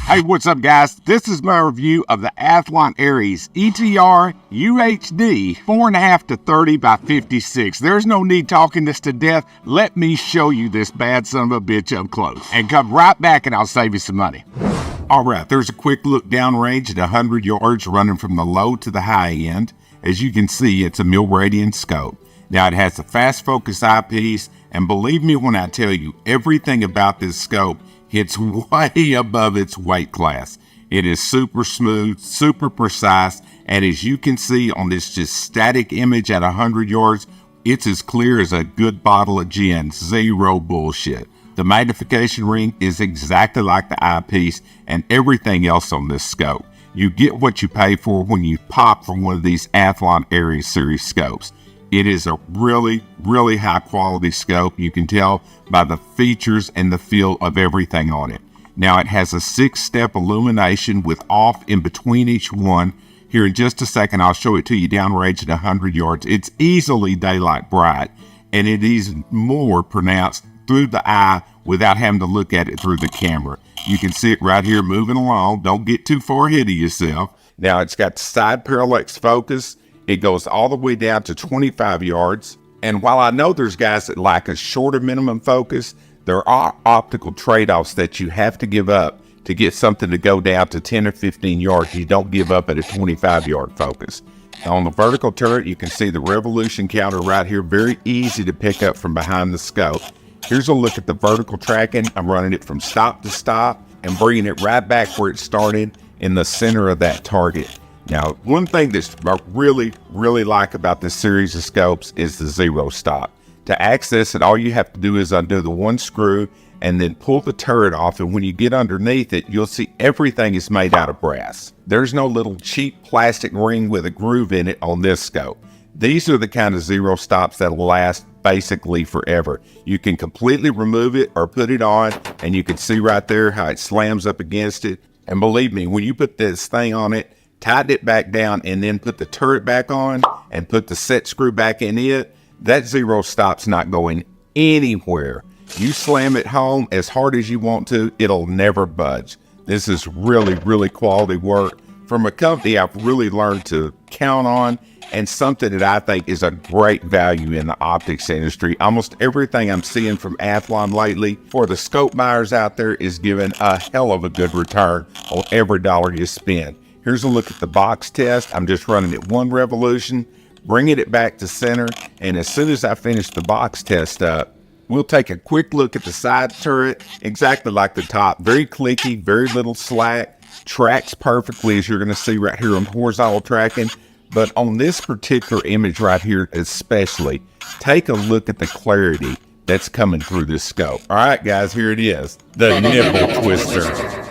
Hey, what's up, guys? This is my review of the Athlon Ares ETR UHD 4.5 to 30 by 56. There's no need talking this to death. Let me show you this bad son of a bitch up close. And come right back and I'll save you some money. All right, there's a quick look downrange at 100 yards running from the low to the high end. As you can see, it's a mil-radian scope. Now, it has a fast focus eyepiece, and believe me when I tell you, everything about this scope hits way above its weight class. It is super smooth, super precise, and as you can see on this just static image at 100 yards, it's as clear as a good bottle of gin, zero bullshit. The magnification ring is exactly like the eyepiece and everything else on this scope. You get what you pay for when you pop from one of these Athlon Ares series scopes. It is a really, really high quality scope. You can tell by the features and the feel of everything on it. Now, it has a 6-step illumination with off in between each one. Here in just a second, I'll show it to you downrange at 100 yards. It's easily daylight bright, and it is more pronounced through the eye without having to look at it through the camera. You can see it right here moving along. Don't get too far ahead of yourself. Now, it's got side parallax focus. It goes all the way down to 25 yards. And while I know there's guys that like a shorter minimum focus, there are optical trade-offs that you have to give up to get something to go down to 10 or 15 yards. You don't give up at a 25-yard focus. Now, on the vertical turret, you can see the revolution counter right here. Very easy to pick up from behind the scope. Here's a look at the vertical tracking. I'm running it from stop to stop and bringing it right back where it started in the center of that target. Now, one thing that's I really like about this series of scopes is the zero stop. To access it, all you have to do is undo the one screw and then pull the turret off. And when you get underneath it, you'll see everything is made out of brass. There's no little cheap plastic ring with a groove in it on this scope. These are the kind of zero stops that'll last basically forever. You can completely remove it or put it on, and you can see right there how it slams up against it. And believe me, when you put this thing on it, tighten it back down, and then put the turret back on and put the set screw back in it, that zero stop's not going anywhere. You slam it home as hard as you want to, it'll never budge. This is really quality work from a company I've really learned to count on, and something that I think is a great value in the optics industry. Almost everything I'm seeing from Athlon lately for the scope buyers out there is giving a hell of a good return on every dollar you spend. Here's a look at the box test. I'm just running it one revolution, bringing it back to center, and as soon as I finish the box test up, we'll take a quick look at the side turret, exactly like the top. Very clicky, very little slack, tracks perfectly as you're gonna see right here on horizontal tracking. But on this particular image right here especially, take a look at the clarity that's coming through this scope. All right, guys, here it is, the nipple twister.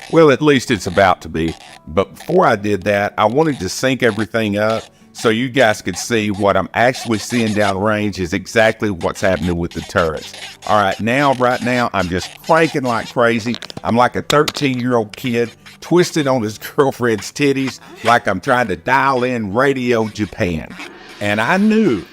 Well, at least it's about to be. But before I did that, I wanted to sync everything up so you guys could see what I'm actually seeing downrange is exactly what's happening with the turrets. All right, right now, I'm just cranking like crazy. I'm like a 13-year-old kid twisted on his girlfriend's titties like I'm trying to dial in Radio Japan. And I knew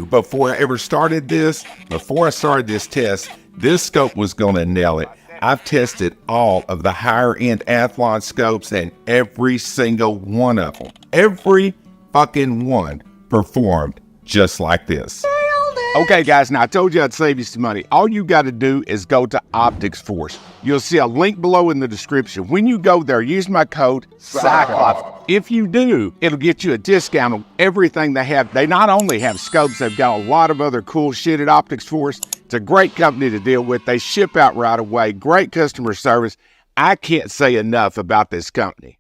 before I ever started this, before I started this test, this scope was gonna nail it. I've tested all of the higher end Athlon scopes and every single one of them, every fucking one performed just like this. Okay, guys, now I told you I'd save you some money. All you got to do is go to Optics Force. You'll see a link below in the description. When you go there, use my code Cyclops. If you do, it'll get you a discount on everything they have. They not only have scopes, they've got a lot of other cool shit at Optics Force. It's a great company to deal with. They ship out right away. Great customer service. I can't say enough about this company.